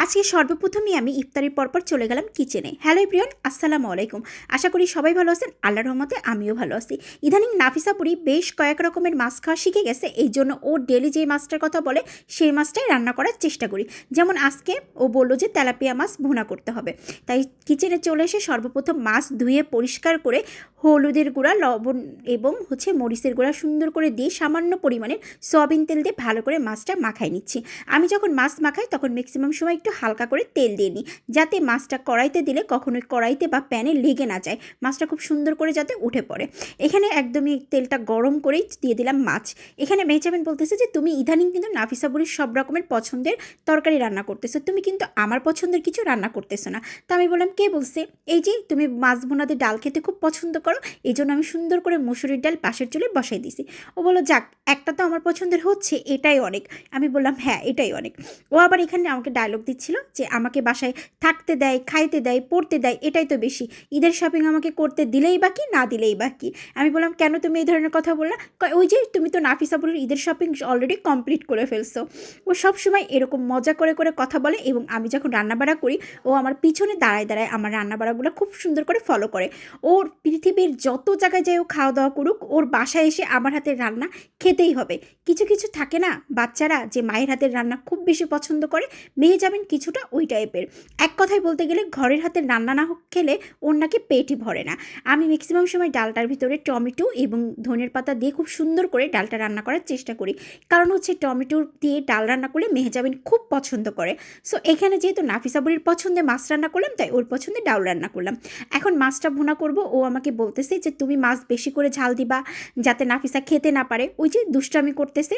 আজকে সর্বপ্রথমেই আমি ইফতারির পরপর চলে গেলাম কিচেনে। হ্যালো এভরিওয়ান, আসসালামু আলাইকুম। আশা করি সবাই ভালো আছেন। আল্লাহর রহমতে আমিও ভালো আছি। ইদানিং নাফিসাপুরি বেশ কয়েক রকমের মাছ খাওয়া শিখে গেছে। এই জন্য ও ডেলি যে মাছটার কথা বলে সেই মাছটাই রান্না করার চেষ্টা করি। যেমন আজকে ও বললো যে তেলাপিয়া মাছ ভুনা করতে হবে, তাই কিচেনে চলে এসে সর্বপ্রথম মাছ ধুয়ে পরিষ্কার করে হলুদের গুঁড়া, লবণ এবং মরিচের গুঁড়া সুন্দর করে দিয়ে সামান্য পরিমাণে সয়াবিন তেল দিয়ে ভালো করে মাছটা মাখাই নিচ্ছি। আমি যখন মাছ মাখাই তখন ম্যাক্সিমাম সময় একটু হালকা করে তেল দিয়ে নিই, যাতে মাছটা কড়াইতে দিলে কখনোই কড়াইতে বা প্যানে লেগে না যায়, মাছটা খুব সুন্দর করে যাতে উঠে পড়ে। এখানে একদমই তেলটা গরম করেই দিয়ে দিলাম মাছ। এখানে মেহজাবিন বলতেছে যে তুমি ইদানিং কিন্তু নাফিসা বুড়ির সব রকমের পছন্দের তরকারি রান্না করতেছো, তুমি কিন্তু আমার পছন্দের কিছু রান্না করতেছো না। তা আমি বললাম কে বলছে? এই যে তুমি মাছ ভুনাতে ডাল খেতে খুব পছন্দ করো, এই জন্য আমি সুন্দর করে মসুরির ডাল পাশের চুলে বসাই দিছি। ও বলো যাক, একটা তো আমার পছন্দের হচ্ছে, এটাই অনেক। আমি বললাম হ্যাঁ, এটাই অনেক। ও আবার এখানে আমাকে ডায়লগ দিচ্ছিল যে আমাকে বাসায় থাকতে দেয়, খাইতে দেয়, পড়তে দেয়, এটাই তো বেশি, ঈদের শপিং আমাকে করতে দিলেই বাকি, না দিলেই বাকি। আমি বললাম কেন তুমি এই ধরনের কথা বললা? ওই যে তুমি তো নাফিসাপুরের ঈদের শপিং অলরেডি কমপ্লিট করে ফেলছো। ও সবসময় এরকম মজা করে করে কথা বলে, এবং আমি যখন রান্নাবাড়া করি ও আমার পিছনে দাঁড়ায় দাঁড়ায় আমার রান্নাবাড়াগুলো খুব সুন্দর করে ফলো করে। ওর পৃথিবীর যত জায়গায় যায় ও খাওয়া দাওয়া করুক, ওর বাসায় এসে আমার হাতের রান্না খেতেই হবে। কিছু কিছু থাকে না বাচ্চারা যে মায়ের হাতের রান্না খুব বেশি পছন্দ করে, মেহজাবিন কিছুটা ওই টাইপের। এক কথায় বলতে গেলে ঘরের হাতের রান্না না খেলে ওর নাকি পেটই ভরে না। আমি ম্যাক্সিমাম সময় ডালটার ভিতরে টমেটো এবং ধনের পাতা দিয়ে খুব সুন্দর করে ডালটা রান্না করার চেষ্টা করি, কারণ টমেটো দিয়ে ডাল রান্না করলে মেহজাবিন খুব পছন্দ করে। সো এখানে যেহেতু নাফিসা বুড়ির পছন্দে মাছ রান্না করলাম, তাই ওর পছন্দে ডাল রান্না করলাম। এখন মাছটা ভুনা করব। ও আমাকে বলতেছে যে তুমি মাছ বেশি করে ঝাল দিবা, যাতে নাফিসা খেতে না পারে। ওই যে দুষ্টামি করতেছে।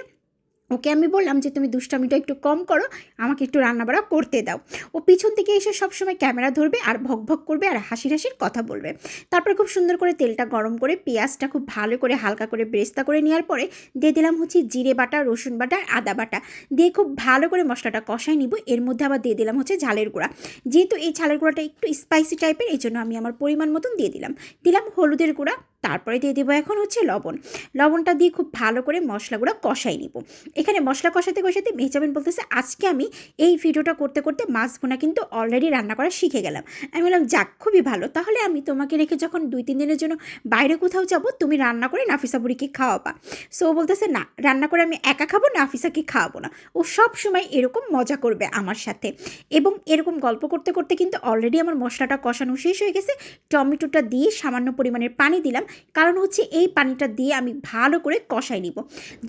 ওকে আমি বললাম যে তুমি দুষ্টামিটা একটু কম করো, আমাকে একটু রান্নাবাড়া করতে দাও। ও পিছন থেকে এসে সবসময় ক্যামেরা ধরবে আর ভক ভক করবে আর হাসির হাসির কথা বলবে। তারপর খুব সুন্দর করে তেলটা গরম করে পেঁয়াজটা খুব ভালো করে হালকা করে বেরেস্তা করে নেওয়ার পরে দিয়ে দিলাম জিরে বাটা, রসুন বাটা, আদা বাটা দিয়ে খুব ভালো করে মশলাটা কষাই নিব। এর মধ্যে আবার দিয়ে দিলাম ঝালের গুঁড়া। যেহেতু এই ঝালের গুঁড়াটা একটু স্পাইসি টাইপের, এই জন্য আমি আমার পরিমাণ মতন দিয়ে দিলাম হলুদের গুঁড়া। তারপরে দিয়ে দেবো এখন লবণ। লবণটা দিয়ে খুব ভালো করে মশলাগুলো কষাই নিব। এখানে মশলা কষাতে কষাতে মেহজাবিন বলতেছে আজকে আমি এই ভিডিওটা করতে করতে মাছ ভুনা কিন্তু অলরেডি রান্না করা শিখে গেলাম। আমি বললাম যাক, খুবই ভালো, তাহলে আমি তোমাকে রেখে যখন 2-3 দিনের জন্য বাইরে কোথাও যাব, তুমি রান্না করে নাফিসা বুড়িকে খাওয়াবা। সো ও বলতেছে না, রান্না করে আমি একা খাবো, নাফিসাকে খাওয়াবো না। ও সব সময় এরকম মজা করবে আমার সাথে। এবং এরকম গল্প করতে করতে কিন্তু অলরেডি আমার মশলাটা কষানো শেষ হয়ে গেছে। টমেটোটা দিয়ে সামান্য পরিমাণের পানি দিলাম, কারণ এই পানিটা দিয়ে আমি ভালো করে কষাই নিব।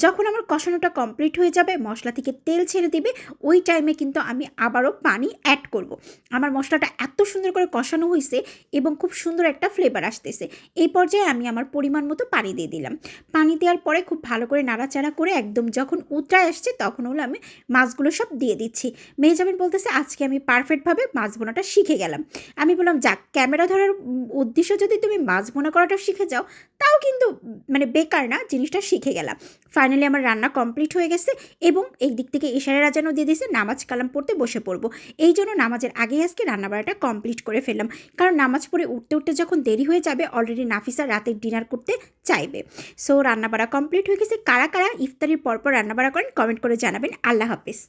যখন আমার কষানোটা কমপ্লিট হয়ে যাবে, মশলা থেকে তেল ছেড়ে দিবে, ওই টাইমে কিন্তু আমি আবারও পানি অ্যাড করব। আমার মশলাটা এত সুন্দর করে কষানো হয়েছে এবং খুব সুন্দর একটা ফ্লেভার আসতেছে। এই পর্যায়ে আমি আমার পরিমাণ মতো পানি দিয়ে দিলাম। পানি দেওয়ার পরে খুব ভালো করে নাড়াচাড়া করে একদম যখন উতরায় আসছে, তখন আমি মাছগুলো সব দিয়ে দিচ্ছি। মেহজাবিন বলতেছে আজকে আমি পারফেক্টভাবে মাছ বোনাটা শিখে গেলাম। আমি বললাম যাক, ক্যামেরা ধরার উদ্দেশ্য যদি তুমি মাছ বোনা করাটা শিখে যাও, তাও কিন্তু বেকার না, জিনিসটা শিখে গেলাম। ফাইনালি আমার রান্না কমপ্লিট হয়ে গেছে এবং এই দিক থেকে ইশারের আজানও দিয়ে দিয়েছে নামাজ কালাম পড়তে বসে পড়বো। এই জন্য নামাজের আগেই আজকে রান্নাবাড়াটা কমপ্লিট করে ফেললাম, কারণ নামাজ পড়ে উঠতে উঠতে যখন দেরি হয়ে যাবে, অলরেডি নাফিসা রাতের ডিনার করতে চাইবে। সো রান্নাবাড়া কমপ্লিট হয়ে গেছে। কারা কারা ইফতারির পরপর রান্নাবাড়া করেন কমেন্ট করে জানাবেন। আল্লাহ হাফিজ।